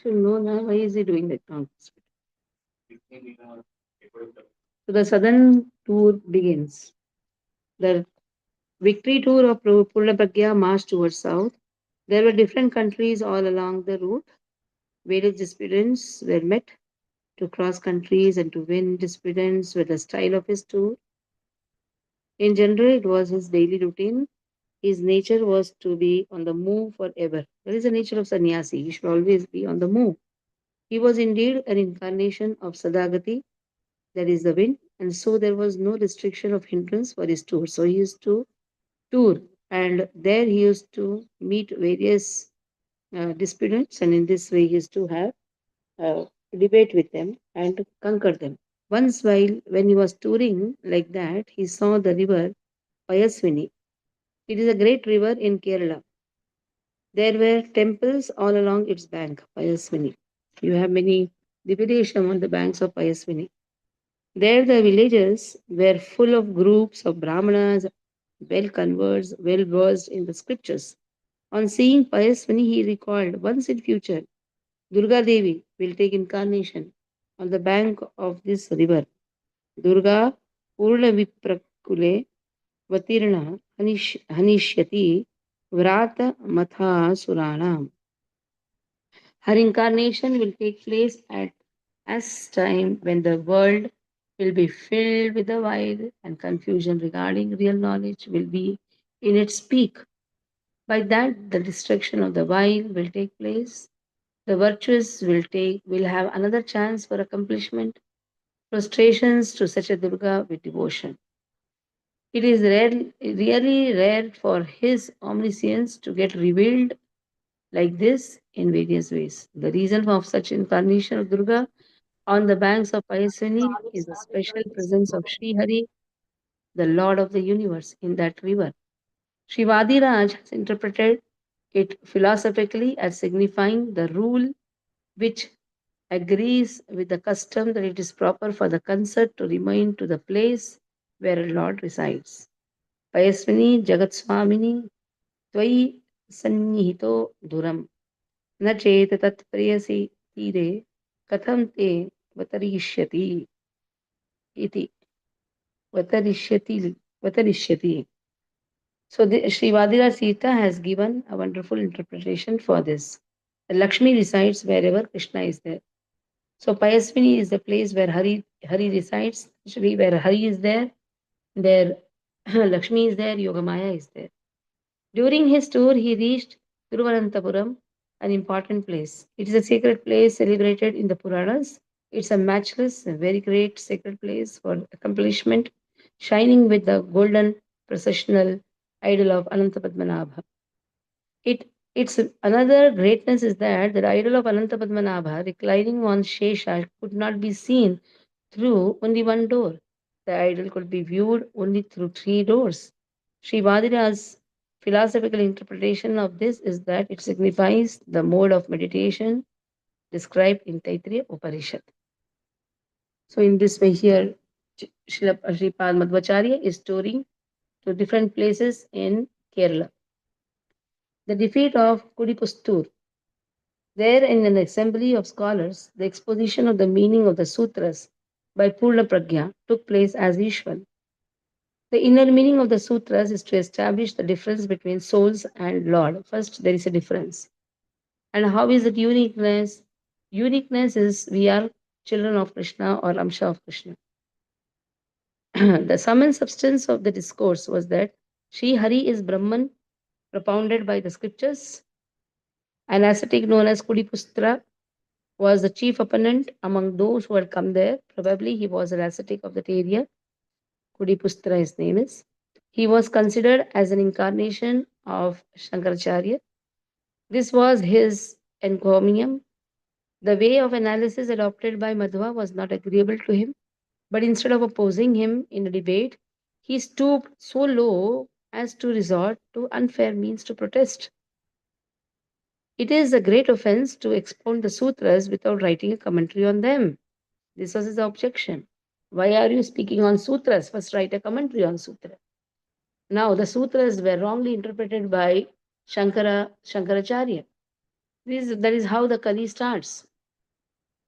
Should know now why is he doing that now? So the southern tour begins. The victory tour of Purna Pragya marched towards south. There were different countries all along the route. Various disputants were met to cross countries and to win disputants with the style of his tour. In general, it was his daily routine. His nature was to be on the move forever. That is the nature of sannyasi. He should always be on the move. He was indeed an incarnation of Sadagati, that is the wind, and so there was no restriction of hindrance for his tour. So he used to tour, and there he used to meet various disputants, and in this way he used to have debate with them and conquer them. Once, while when he was touring like that, he saw the river Payaswini. It is a great river in Kerala. There were temples all along its bank, Payaswini. You have many Dividesham on the banks of Payaswini. There, the villages were full of groups of Brahmanas, well conversed, well versed in the scriptures. On seeing Payaswini, he recalled, once in future, Durga Devi will take incarnation on the bank of this river. Durga Purna Viprakule Vatirna Hanishyati Vrata Matha Suranam. Her incarnation will take place at as time when the world will be filled with the wild and confusion regarding real knowledge will be in its peak. By that, the destruction of the wild will take place. The virtuous will have another chance for accomplishment. Prostrations to such a Durga with devotion. It is really rare for his omniscience to get revealed like this in various ways. The reason of such incarnation of Durga on the banks of Payaswini is the special presence of Sri Hari, the Lord of the universe, in that river. Sri Vadiraj has interpreted it philosophically as signifying the rule which agrees with the custom that it is proper for the concert to remain to the place where a Lord resides. Payaswini Jagatswamini Tvai Sannihito Duram न चेत तत्प्रेयसी तीरे कथं ते वतरिष्यति इति वतरिष्यति वतरिष्यति. So the Sri Vadira Sita has given a wonderful interpretation for this. Lakshmi resides wherever Krishna is there. So Payaswini is the place where Hari resides. Shri, where Hari is there Lakshmi is there, Yogamaya is there. During his tour, he reached Thiruvananthapuram, an important place. It is a sacred place celebrated in the Puranas. It's a matchless, a very great sacred place for accomplishment, shining with the golden processional idol of Anantapadmanabha. Its another greatness is that the idol of Anantapadmanabha reclining on Shesha could not be seen through only one door. The idol could be viewed only through three doors. Sri Vadira's philosophical interpretation of this is that it signifies the mode of meditation described in Taittiriya Upanishad. So, in this way, here Sripad Madhvacharya is touring to different places in Kerala. The defeat of Kudipustur. There, in an assembly of scholars, the exposition of the meaning of the sutras by Purna Pragya took place as usual. The inner meaning of the sutras is to establish the difference between souls and Lord. First, there is a difference. And how is it uniqueness? Uniqueness is we are children of Krishna or Amsha of Krishna. The sum and substance of the discourse was that Sri Hari is Brahman, propounded by the scriptures. An ascetic known as Kudipustra was the chief opponent among those who had come there. Probably he was an ascetic of that area. Kudipustra, his name is. He was considered as an incarnation of Shankaracharya. This was his encomium. The way of analysis adopted by Madhva was not agreeable to him, but instead of opposing him in a debate, he stooped so low as to resort to unfair means to protest. It is a great offense to expound the sutras without writing a commentary on them. This was his objection. Why are you speaking on sutras? First, write a commentary on sutra. Now, the sutras were wrongly interpreted by Shankaracharya. That is how the Kali starts.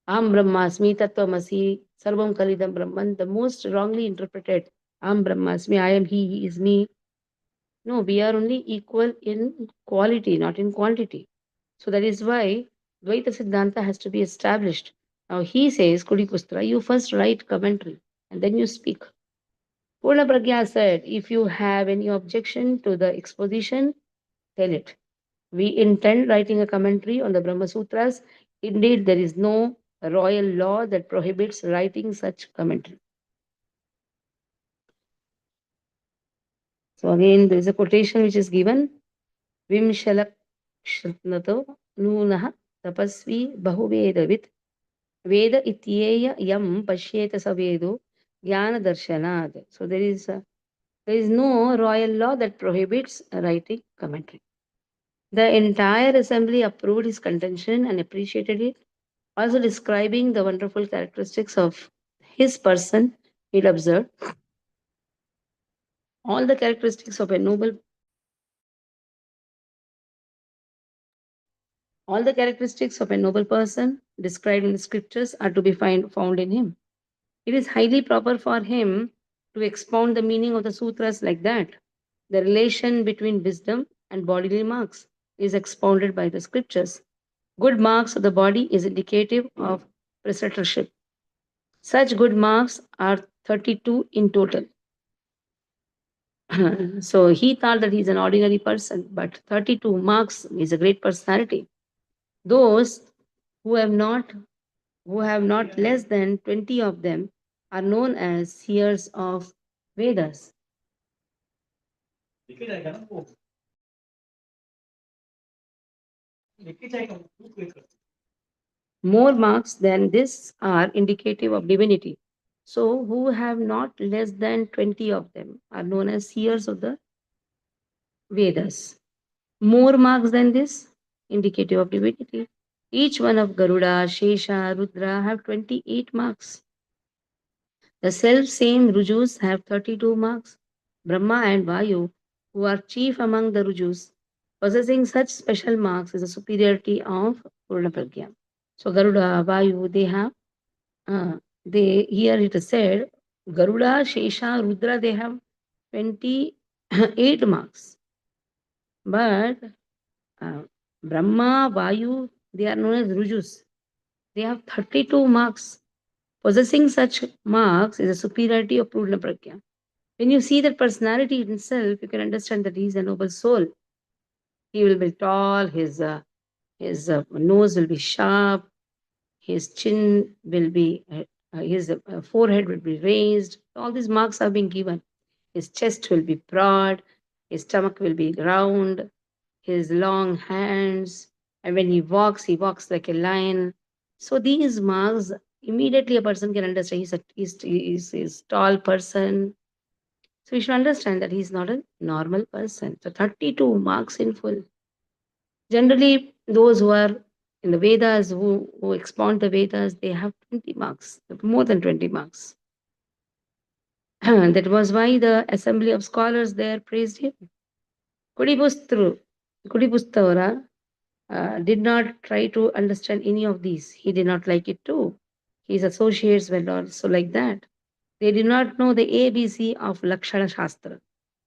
Am Brahmasmi Tattvamasi Sarvam Kalidam Brahman, the most wrongly interpreted. Am Brahmasmi, I am he is me. No, we are only equal in quality, not in quantity. So that is why Dvaita Siddhanta has to be established. Now he says, Kudipustra, you first write commentary and then you speak. Purna Pragya said, if you have any objection to the exposition, tell it. We intend writing a commentary on the Brahma Sutras. Indeed, there is no royal law that prohibits writing such commentary. So again, there is a quotation which is given, Vimshalakshnato Nunaha Tapasvi Bahuvedavit Veda Ityeya Yam Pashyeta Savedo Jnana Darshanad. So there is no royal law that prohibits writing commentary. The entire assembly approved his contention and appreciated it, also describing the wonderful characteristics of his person. It observed all the characteristics of a noble, all the characteristics of a noble person described in the scriptures are to be found in him. It is highly proper for him to expound the meaning of the sutras like that. The relation between wisdom and bodily marks is expounded by the scriptures. Good marks of the body is indicative of preceptorship. Such good marks are 32 in total. So he thought that he's an ordinary person, but 32 marks is a great personality. Those who have not who have not less than 20 of them are known as seers of Vedas. More marks than this are indicative of divinity. So, who have not less than 20 of them are known as seers of the Vedas. More marks than this, indicative of divinity. Each one of Garuda, Shesha, Rudra have 28 marks. The self same Rujus have 32 marks. Brahma and Vayu, who are chief among the Rujus, possessing such special marks is the superiority of Purna Pragya. So Garuda, Vayu, they have, they here it is said, Garuda, Shesha, Rudra, they have 28 marks. But uh, Brahma, Vayu, they are known as Rujus. They have 32 marks. Possessing such marks is a superiority of Purna Pragya. When you see that personality itself, you can understand that he is a noble soul. He will be tall, his nose will be sharp, his chin will be, his forehead will be raised. All these marks are being given. His chest will be broad, his stomach will be round, his long hands, and when he walks like a lion. So these marks, immediately a person can understand he's a tall person. So we should understand that he's not a normal person. So 32 marks in full. Generally, those who are in the Vedas, who expound the Vedas, they have 20 marks, more than 20 marks. That was why the assembly of scholars there praised him. Kudipustru, Kudipustavara did not try to understand any of these. He did not like it too. His associates were also like that. They did not know the ABC of Lakshana Shastra.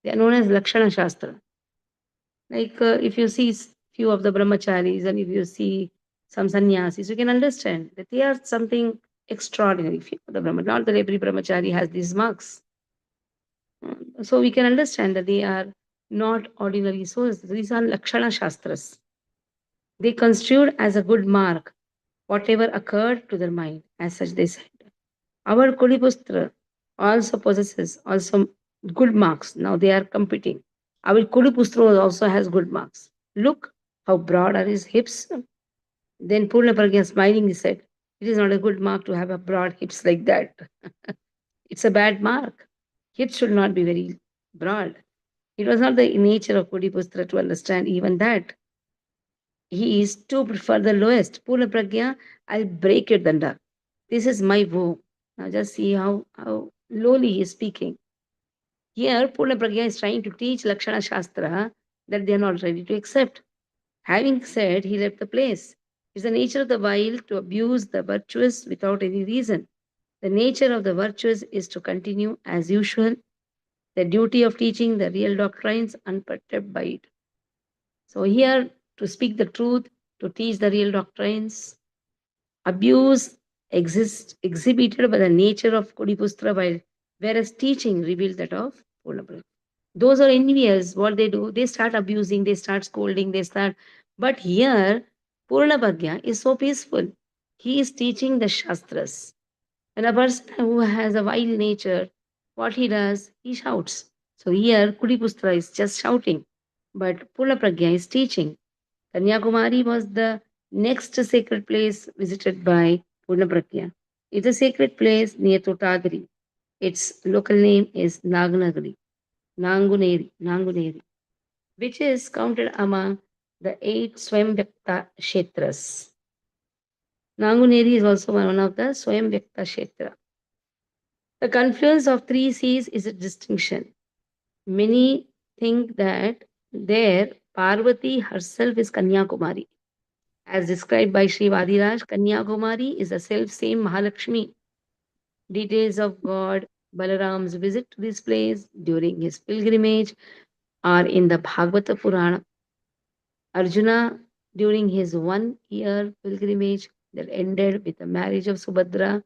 They are known as Lakshana Shastra. Like if you see few of the brahmacharis and if you see some sannyasis, you can understand that they are something extraordinary. Few of the not that every brahmachari has these marks. So we can understand that they are not ordinary souls. These are Lakshana Shastras. They construed as a good mark whatever occurred to their mind. As such, they said. Our Kulipustra also possesses also good marks. Now they are competing. Our Kulipustra also has good marks. Look how broad are his hips. Then Purna Pragya smiling, he said, it is not a good mark to have a broad hips like that. It's a bad mark. Hips should not be very broad. It was not the nature of Kulipustra to understand even that. He is stooped for the lowest. Purna Pragya, I'll break your danda. This is my woe. Now just see how lowly he is speaking. Here, Purna Pragya is trying to teach Lakshana Shastra that they are not ready to accept. Having said, he left the place. It's the nature of the wild to abuse the virtuous without any reason. The nature of the virtuous is to continue as usual, the duty of teaching the real doctrines unperturbed by it. So, here to speak the truth, to teach the real doctrines, abuse exists exhibited by the nature of Kodipustra, while whereas teaching reveals that of Purnapura. Those are envious. What they do, they start abusing, they start scolding, they start. But here, Purnabhagya is so peaceful. He is teaching the Shastras. And a person who has a wild nature, what he does, he shouts. So here, Kudipustra is just shouting, but Purnapragya is teaching. Kanyakumari was the next sacred place visited by Purnapragya. It's a sacred place near Totagiri. Its local name is Nagnagari, Nanguneri, which is counted among the 8 Swayamvyakta Kshetras. Nanguneri is also one of the Swayamvyakta Kshetra. The confluence of three seas is a distinction. Many think that there Parvati herself is Kanyakumari. As described by Shri Vadiraj, Kanyakumari is the self same Mahalakshmi. Details of God Balaram's visit to this place during his pilgrimage are in the Bhagavata Purana. Arjuna, during his 1 year pilgrimage that ended with the marriage of Subhadra,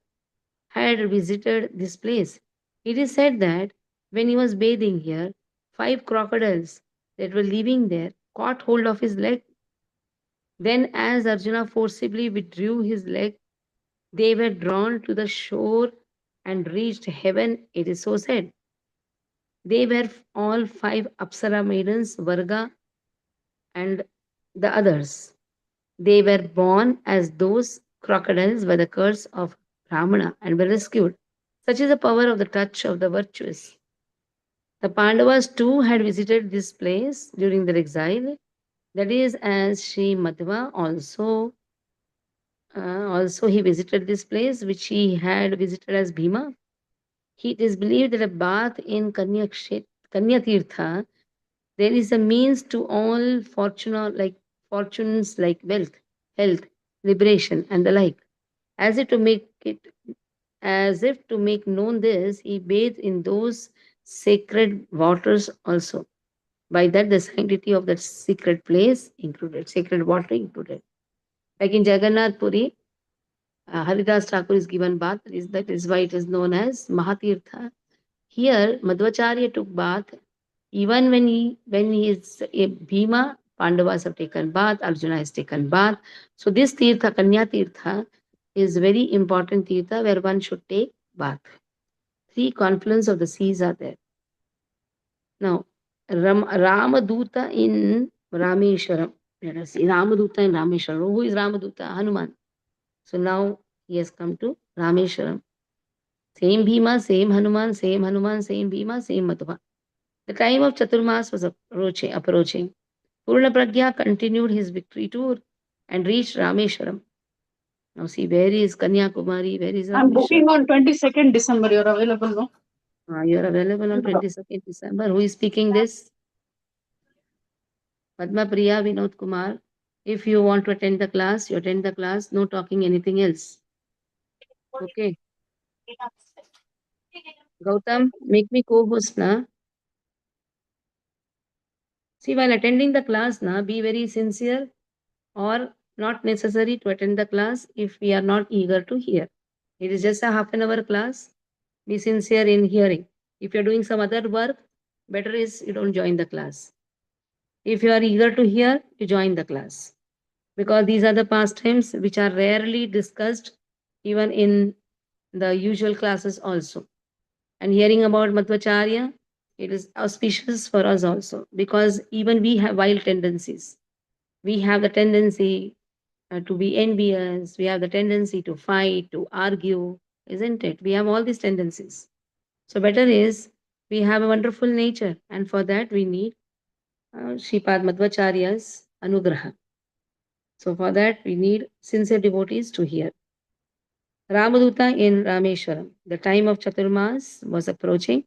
had visited this place. It is said that when he was bathing here, 5 crocodiles that were living there caught hold of his leg. Then, as Arjuna forcibly withdrew his leg, they were drawn to the shore and reached heaven, it is so said. They were all 5 Apsara maidens, Varga and the others. They were born as those crocodiles by the curse of Brahmana and were rescued. Such is the power of the touch of the virtuous. The Pandavas too had visited this place during their exile. That is, as Sri Madhva also he visited this place which he had visited as Bhima. It is believed that a bath in Kanya Tirtha, there is a means to all fortunes like wealth, health, liberation, and the like. As if to make it As if to make known this, he bathed in those sacred waters also. By that, the sanctity of that sacred place included, sacred water included. Like in Jagannath Puri, Haridas Thakur is given bath. That is why it is known as Mahatirtha. Here, Madhvacharya took bath. Even when he is a Bhima, Pandavas have taken bath, Arjuna has taken bath. So this Tirtha, Kanya Tirtha, is very important Tirtha where one should take bath. 3 confluence of the seas are there. Now, Ramaduta in Rameshwaram. Let us see. Ramaduta in Rameshwaram. Who is Ramaduta? Hanuman. So now he has come to Rameshwaram. Same Bhima, same Hanuman, same Hanuman, same Bhima, same Madhva. The time of Chaturmas was approaching. Purna Pragya continued his victory tour and reached Rameshwaram. Now see, where is Kanyakumari? Where is I'm Rameshwaram? booking on 22nd December. You're available, no? You are available on 22nd December. Who is speaking this? Padma Priya Vinod Kumar. If you want to attend the class, you attend the class. No talking anything else. Okay. Gautam, make me co-host na. See, while attending the class na, be very sincere or not necessary to attend the class if we are not eager to hear. It is just a half-an-hour class. Be sincere in hearing. If you're doing some other work, better is you don't join the class. If you are eager to hear, you join the class. Because these are the pastimes which are rarely discussed even in the usual classes also. And hearing about Madhvacharya, it is auspicious for us also because even we have wild tendencies. We have the tendency to be envious, we have the tendency to fight, to argue, isn't it? We have all these tendencies. So, better is we have a wonderful nature, and for that we need Shripad Madhvacharya's Anugraha. So, for that we need sincere devotees to hear. Ramaduta in Rameshwaram. The time of Chaturmas was approaching.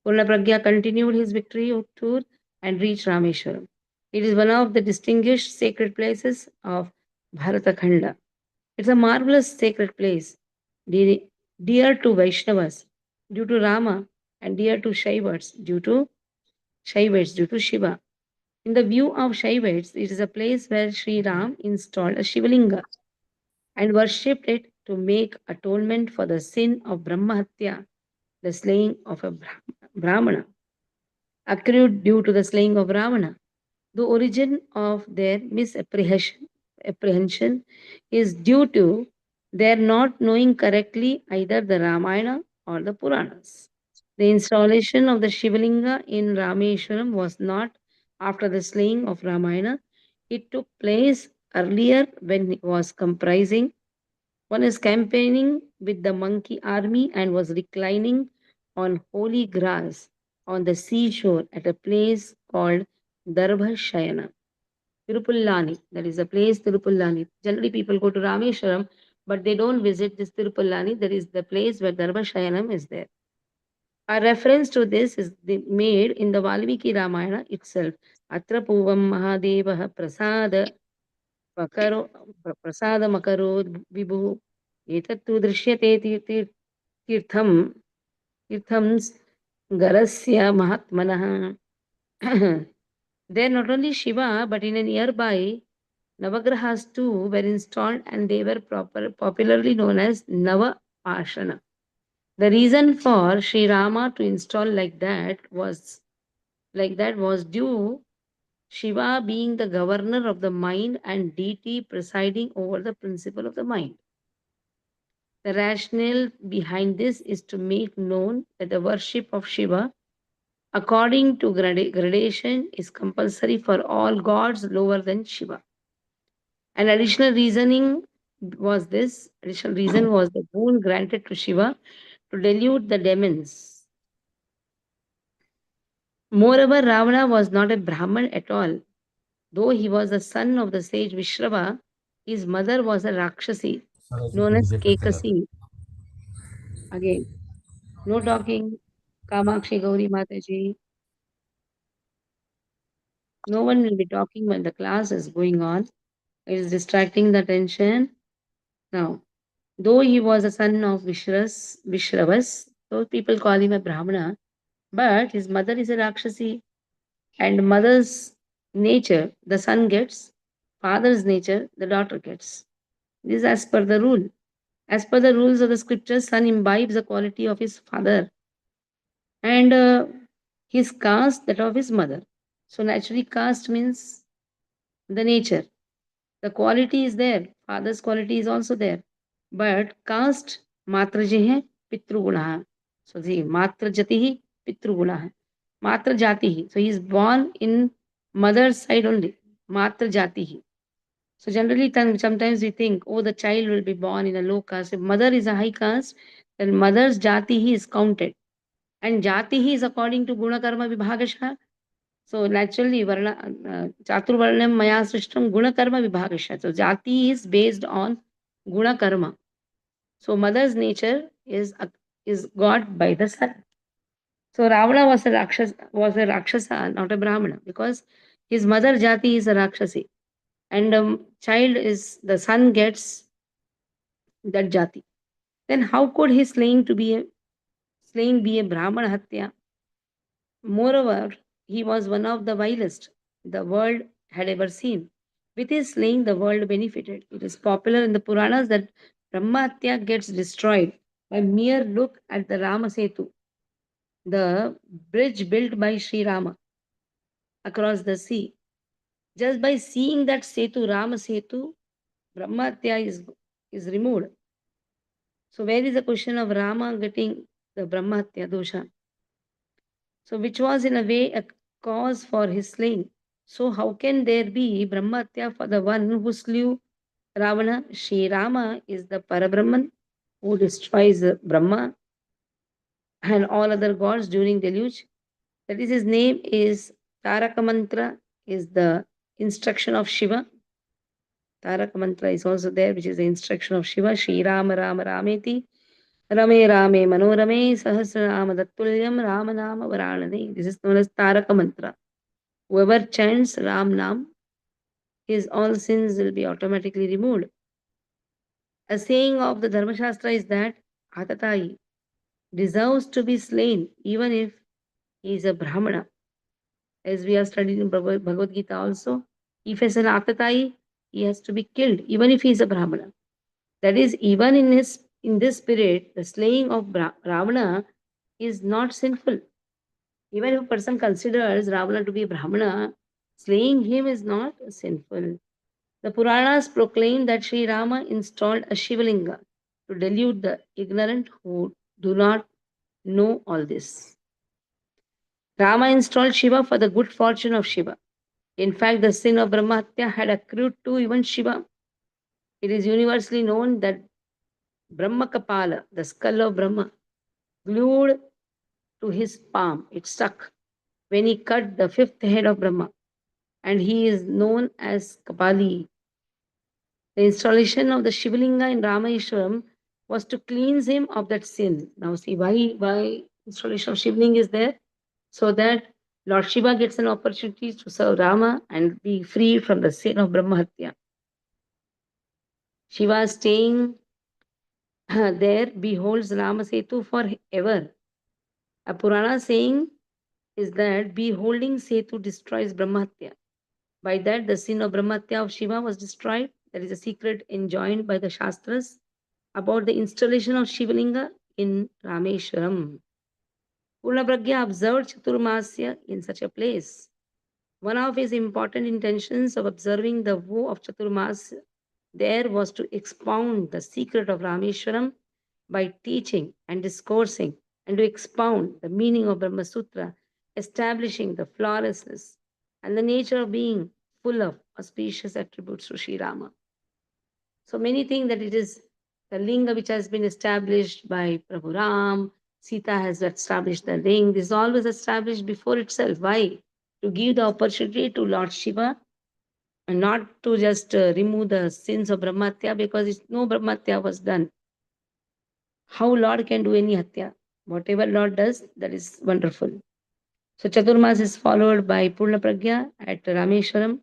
Purna Pragya continued his victory tour and reached Rameshwaram. It is one of the distinguished sacred places of Bharatakhanda. It's a marvelous sacred place, dear, dear to Vaishnavas due to Rama and dear to Shaivites due to Shiva. In the view of Shaivites, it is a place where Sri Ram installed a Shivalinga and worshipped it to make atonement for the sin of Brahmahatya, the slaying of a Brahmana, accrued due to the slaying of Ravana. The origin of their misapprehension is due to their not knowing correctly either the Ramayana or the Puranas. The installation of the Shivalinga in Rameshwaram was not after the slaying of Ramayana. It took place earlier when it was comprising. One is campaigning with the monkey army and was reclining on holy grass on the seashore at a place called Darbhashayana. Tirupullani, that is a place Tirupullani. Generally, people go to Rameshwaram, but they don't visit this Tirupullani. That is the place where Darbhashayanam is there. A reference to this is made in the Valmiki Ramayana itself. Atra Puvam Mahadeva Prasada Pakaro Prasada Makaro Vibhu Etattu Drishyate Tirtham Tirthams Garasya Mahatmanah. There not only Shiva, but in a nearby Navagrahas too were installed and they were popularly known as Navapashana. The reason for Sri Rama to install like that was due Shiva being the governor of the mind and deity presiding over the principle of the mind. The rationale behind this is to make known that the worship of Shiva, according to gradation, is compulsory for all gods lower than Shiva. An additional reason was the boon granted to Shiva to delude the demons. Moreover, Ravana was not a Brahman at all. Though he was the son of the sage Vishrava, his mother was a Rakshasi known as Kekasi. Again, no talking. Kamakshi Gauri Mataji. No one will be talking when the class is going on. It is distracting the attention. Now, though he was a son of Vishravas, those people call him a Brahmana, but his mother is a Rakshasi, and mother's nature, the son gets, father's nature, the daughter gets. This is as per the rule. As per the rules of the scriptures, son imbibes the quality of his father and his caste that of his mother. So naturally, caste means the nature. The quality is there. Father's quality is also there. But caste matra je hai pitru guna. So see, matra jati hi pitru guna hai. Matra jati hi. So he is born in mother's side only. Matra jati hi. So generally, sometimes we think, oh, the child will be born in a low caste. If mother is a high caste, then mother's jati hi is counted. And jati hi is according to guna karma vibhagasha. So naturally, Chaturvarnam Maya Srishtam Guna Karma Vibhagasha. So Jati is based on Guna Karma. So mother's nature is got by the son. So Ravana was a Rakshasa, not a Brahmana, because his mother Jati is a Rakshasi. And child is the son gets that Jati. Then how could his slaying be a Brahmana Hatya? Moreover, he was one of the vilest the world had ever seen. With his slaying, the world benefited. It is popular in the Puranas that Brahmatya gets destroyed by mere look at the Rama Setu, the bridge built by Sri Rama across the sea. Just by seeing that Setu, Rama Setu, Brahmatya is removed. So, where is the question of Rama getting the Brahmatya dosha? So, which was in a way a cause for his slaying. So, how can there be Brahmatya for the one who slew Ravana? Sri Rama is the Parabrahman who destroys Brahma and all other gods during deluge. That is, his name is Taraka Mantra, is the instruction of Shiva. Taraka Mantra is also there, which is the instruction of Shiva. Shri Rama Rama Rameti. Rame Rame Manorame Sahasranama Dattulyam Ramanama Varanane. This is known as Taraka Mantra. Whoever chants Ram Nam, his all sins will be automatically removed. A saying of the Dharma Shastra is that Atatai deserves to be slain even if he is a Brahmana. As we have studied in Bhagavad Gita also, if as an Atatai, he has to be killed even if he is a Brahmana. That is, even in this spirit, the slaying of Ravana is not sinful. Even if a person considers Ravana to be a Brahmana, slaying him is not sinful. The Puranas proclaim that Sri Rama installed a Shivalinga to delude the ignorant who do not know all this. Rama installed Shiva for the good fortune of Shiva. In fact, the sin of Brahmatya had accrued to even Shiva. It is universally known that Brahma Kapala, the skull of Brahma, glued to his palm, it stuck when he cut the fifth head of Brahma, and he is known as Kapali. The installation of the Shivalinga in Rameshwaram was to cleanse him of that sin. Now, see why installation of Shivalinga is there? So that Lord Shiva gets an opportunity to serve Rama and be free from the sin of Brahmahatya. Shiva staying there beholds Rama Setu forever. A Purana saying is that beholding Setu destroys Brahmatya. By that, the sin of Brahmatya of Shiva was destroyed. That is a secret enjoined by the Shastras about the installation of Shivalinga in Rameshwaram. Purnapragya observed Chaturmasya in such a place. One of his important intentions of observing the vow of Chaturmas there was to expound the secret of Rameshwaram by teaching and discoursing and to expound the meaning of Brahma Sutra, establishing the flawlessness and the nature of being full of auspicious attributes to Sri Rama. So many think that it is the linga which has been established by Prabhu Ram, Sita has established the ring. This is always established before itself. Why? To give the opportunity to Lord Shiva and not to just remove the sins of Brahmatya because no Brahmatya was done. How Lord can do any Hatya? Whatever Lord does, that is wonderful. So Chaturmas is followed by Purna Pragya at Rameshwaram.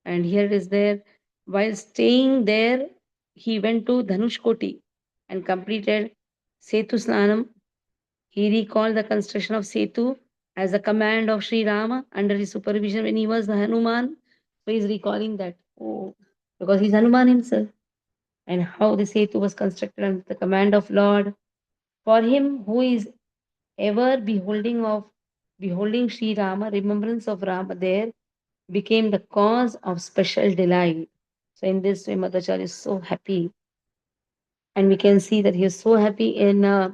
And here it is there. While staying there, he went to Dhanushkoti and completed Setu Snanam. He recalled the construction of Setu as a command of Sri Rama under his supervision when he was the Hanuman. So he's recalling that, oh, because he's Hanuman himself, and how the Setu was constructed under the command of Lord. For him who is ever beholding Sri Rama, remembrance of Rama there became the cause of special delight. So in this way, Madhyacharya is so happy, and we can see that he is so happy in uh,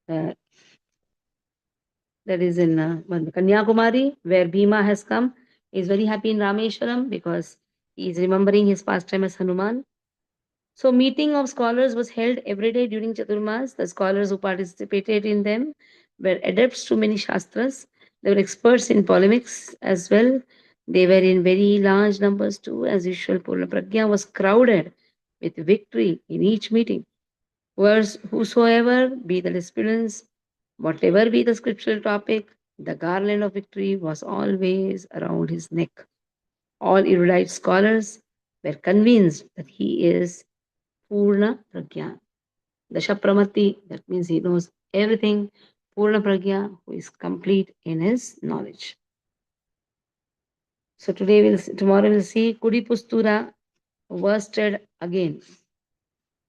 that is in Kanyakumari, where Bhima has come. He is very happy in Rameshwaram because he is remembering his past time as Hanuman. So, meeting of scholars was held every day during Chaturmas. The scholars who participated in them were adepts to many shastras. They were experts in polemics as well. They were in very large numbers too. As usual, Purna Pragya was crowded with victory in each meeting. Whosoever be the disputants, whatever be the scriptural topic, the garland of victory was always around his neck. All erudite scholars were convinced that he is Purna Pragya. Dashapramati, that means he knows everything. Purna Pragya, who is complete in his knowledge. So tomorrow we'll see Kudi Pustura worsted again.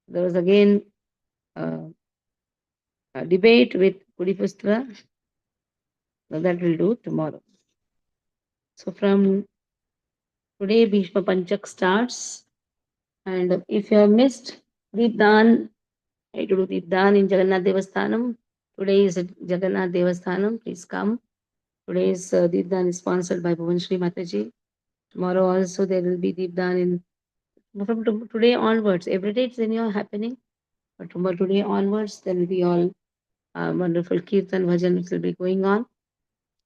There was again a debate with Kudi Pustura. So that we'll do tomorrow. So from today, Bhishma Panchak starts. And if you have missed Deepdan, I do Deepdan in Jagannath Devasthanam. Today is Jagannath Devasthanam. Please come. Today's Deepdan is sponsored by Bhuvan Shri Mataji. Tomorrow also there will be Deepdan in from today onwards. Every day it's anyhow happening. But tomorrow today onwards there will be all wonderful Kirtan Bhajan which will be going on.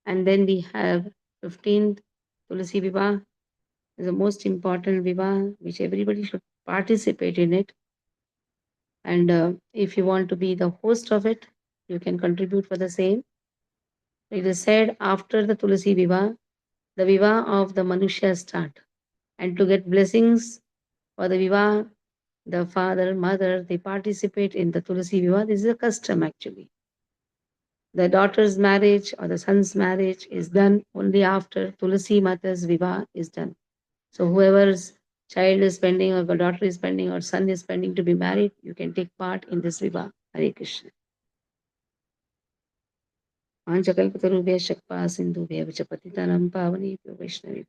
And then we have 15th Tulasi Vivah is the most important Vivah which everybody should participate in it. And if you want to be the host of it, you can contribute for the same. It is said after the Tulasi Viva, the Viva of the Manushya start. And to get blessings for the Viva, the father, mother, they participate in the Tulasi Viva. This is a custom actually. The daughter's marriage or the son's marriage is done only after Tulasi Mata's Viva is done. So whoever's child is pending or the daughter is pending or son is pending to be married, you can take part in this Viva. Hare Krishna. Anchakalpatarubhya Shakpa Sindhubhya Vichapatitanam Pavani Vishnavi